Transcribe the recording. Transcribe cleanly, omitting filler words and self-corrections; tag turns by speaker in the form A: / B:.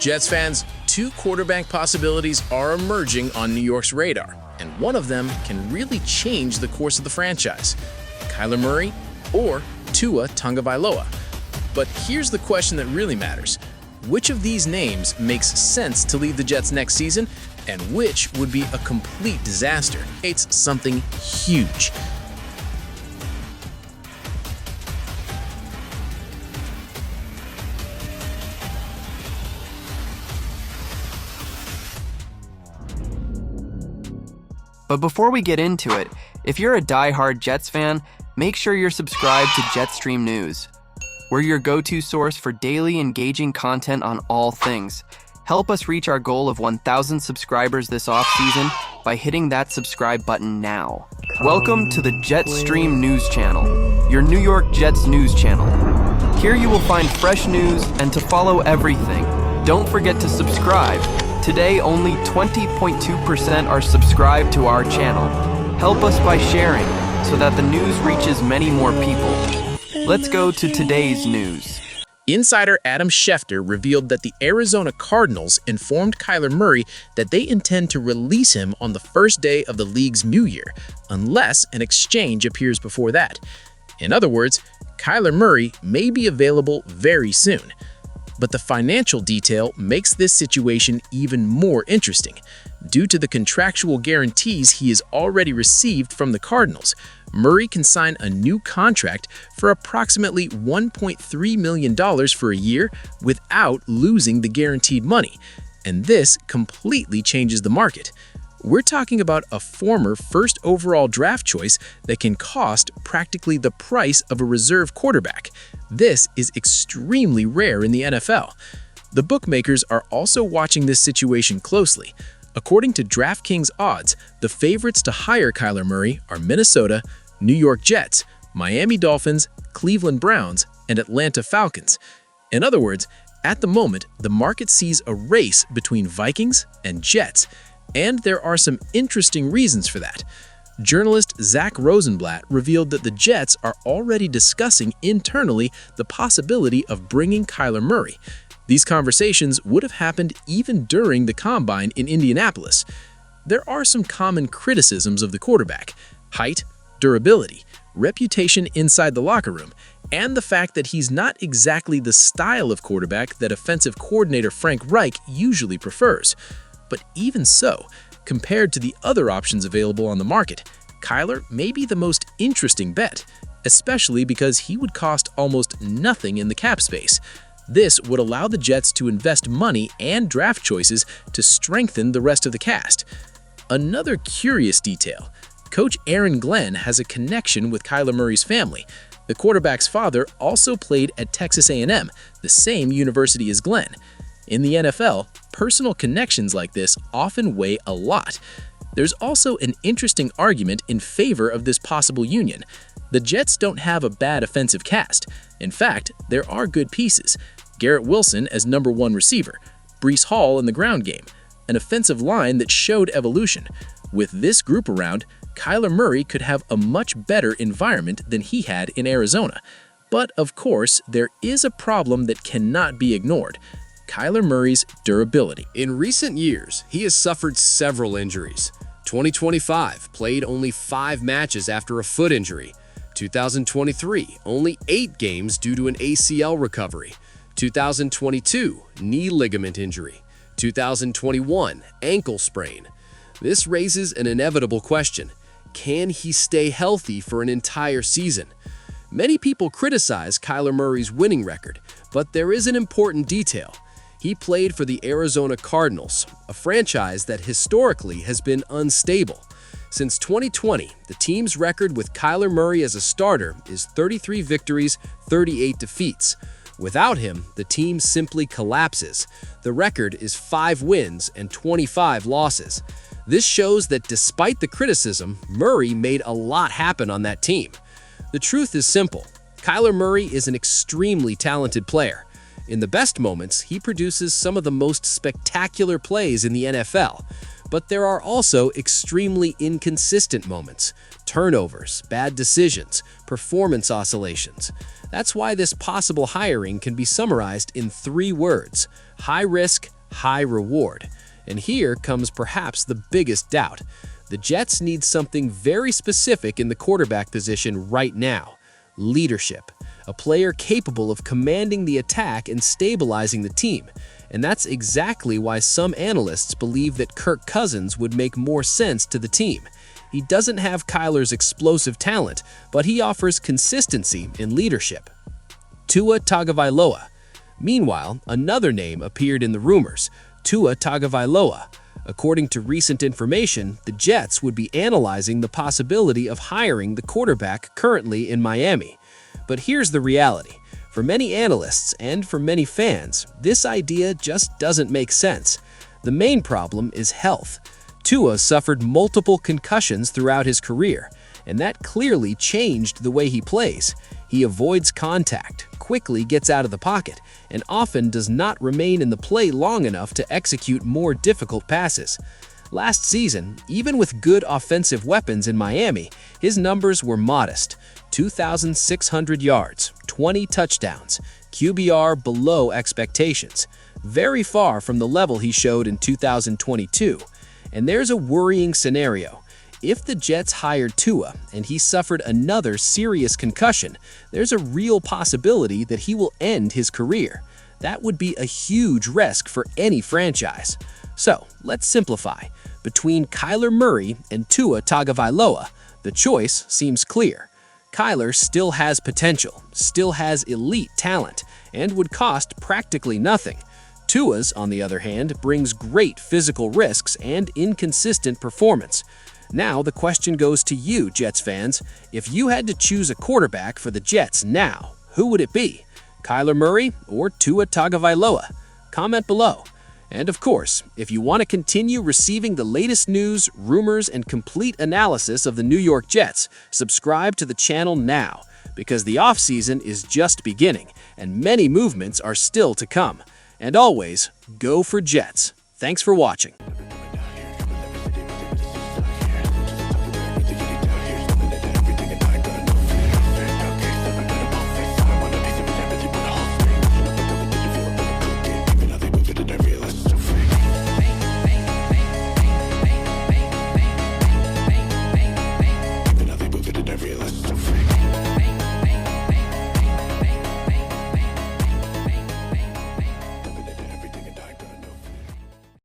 A: Jets fans, two quarterback possibilities are emerging on New York's radar, and one of them can really change the course of the franchise. Kyler Murray or Tua Tagovailoa. But here's the question that really matters. Which of these names makes sense to lead the Jets next season, and which would be a complete disaster? It's something huge.
B: But before we get into it, if you're a die-hard Jets fan, make sure you're subscribed to Jetstream News. We're your go-to source for daily engaging content on all things. Help us reach our goal of 1,000 subscribers this offseason by hitting that subscribe button now. Welcome to the Jetstream News Channel, your New York Jets news channel. Here you will find fresh news and to follow everything. Don't forget to subscribe. Today, only 20.2% are subscribed to our channel. Help us by sharing so that the news reaches many more people. Let's go to today's news.
A: Insider Adam Schefter revealed that the Arizona Cardinals informed Kyler Murray that they intend to release him on the first day of the league's new year, unless an exchange appears before that. In other words, Kyler Murray may be available very soon. But the financial detail makes this situation even more interesting. Due to the contractual guarantees he has already received from the Cardinals, Murray can sign a new contract for approximately $1.3 million for a year without losing the guaranteed money. And this completely changes the market. We're talking about a former first overall draft choice that can cost practically the price of a reserve quarterback. This is extremely rare in the NFL. The bookmakers are also watching this situation closely. According to DraftKings odds, the favorites to hire Kyler Murray are Minnesota, New York Jets, Miami Dolphins, Cleveland Browns, and Atlanta Falcons. In other words, at the moment, the market sees a race between Vikings and Jets. And there are some interesting reasons for that. Journalist Zach Rosenblatt revealed that the Jets are already discussing internally the possibility of bringing Kyler Murray. These conversations would have happened even during the Combine in Indianapolis. There are some common criticisms of the quarterback: height, durability, reputation inside the locker room, and the fact that he's not exactly the style of quarterback that offensive coordinator Frank Reich usually prefers. But even so, compared to the other options available on the market, Kyler may be the most interesting bet, especially because he would cost almost nothing in the cap space. This would allow the Jets to invest money and draft choices to strengthen the rest of the cast. Another curious detail: Coach Aaron Glenn has a connection with Kyler Murray's family. The quarterback's father also played at Texas A&M, the same university as Glenn. In the NFL, personal connections like this often weigh a lot. There's also an interesting argument in favor of this possible union. The Jets don't have a bad offensive cast. In fact, there are good pieces. Garrett Wilson as #1 receiver, Breece Hall in the ground game, an offensive line that showed evolution. With this group around, Kyler Murray could have a much better environment than he had in Arizona. But of course, there is a problem that cannot be ignored: Kyler Murray's durability.
C: In recent years, he has suffered several injuries. 2025 played only 5 matches after a foot injury. 2023, only 8 games due to an ACL recovery. 2022, knee ligament injury. 2021, ankle sprain. This raises an inevitable question: can he stay healthy for an entire season? Many people criticize Kyler Murray's winning record, but there is an important detail. He played for the Arizona Cardinals, a franchise that historically has been unstable. Since 2020, the team's record with Kyler Murray as a starter is 33 victories, 38 defeats. Without him, the team simply collapses. The record is 5 wins and 25 losses. This shows that despite the criticism, Murray made a lot happen on that team. The truth is simple: Kyler Murray is an extremely talented player. In the best moments, he produces some of the most spectacular plays in the NFL. But there are also extremely inconsistent moments: turnovers, bad decisions, performance oscillations. That's why this possible hiring can be summarized in 3 words: High risk, high reward. And here comes perhaps the biggest doubt. The Jets need something very specific in the quarterback position right now: leadership. A player capable of commanding the attack and stabilizing the team. And that's exactly why some analysts believe that Kirk Cousins would make more sense to the team. He doesn't have Kyler's explosive talent, but he offers consistency in leadership. Tua Tagovailoa. Meanwhile, another name appeared in the rumors: Tua Tagovailoa. According to recent information, the Jets would be analyzing the possibility of hiring the quarterback currently in Miami. But here's the reality. For many analysts and for many fans, this idea just doesn't make sense. The main problem is health. Tua suffered multiple concussions throughout his career, and that clearly changed the way he plays. He avoids contact, quickly gets out of the pocket, and often does not remain in the play long enough to execute more difficult passes. Last season, even with good offensive weapons in Miami, his numbers were modest: 2,600 yards, 20 touchdowns, QBR below expectations, very far from the level he showed in 2022. And there's a worrying scenario. If the Jets hired Tua and he suffered another serious concussion, there's a real possibility that he will end his career. That would be a huge risk for any franchise. So, let's simplify. Between Kyler Murray and Tua Tagovailoa, the choice seems clear. Kyler still has potential, still has elite talent, and would cost practically nothing. Tua's, on the other hand, brings great physical risks and inconsistent performance. Now the question goes to you, Jets fans. If you had to choose a quarterback for the Jets now, who would it be? Kyler Murray or Tua Tagovailoa? Comment below. And of course, if you want to continue receiving the latest news, rumors, and complete analysis of the New York Jets, subscribe to the channel now, because the offseason is just beginning and many movements are still to come. And always, go for Jets. Thanks for watching.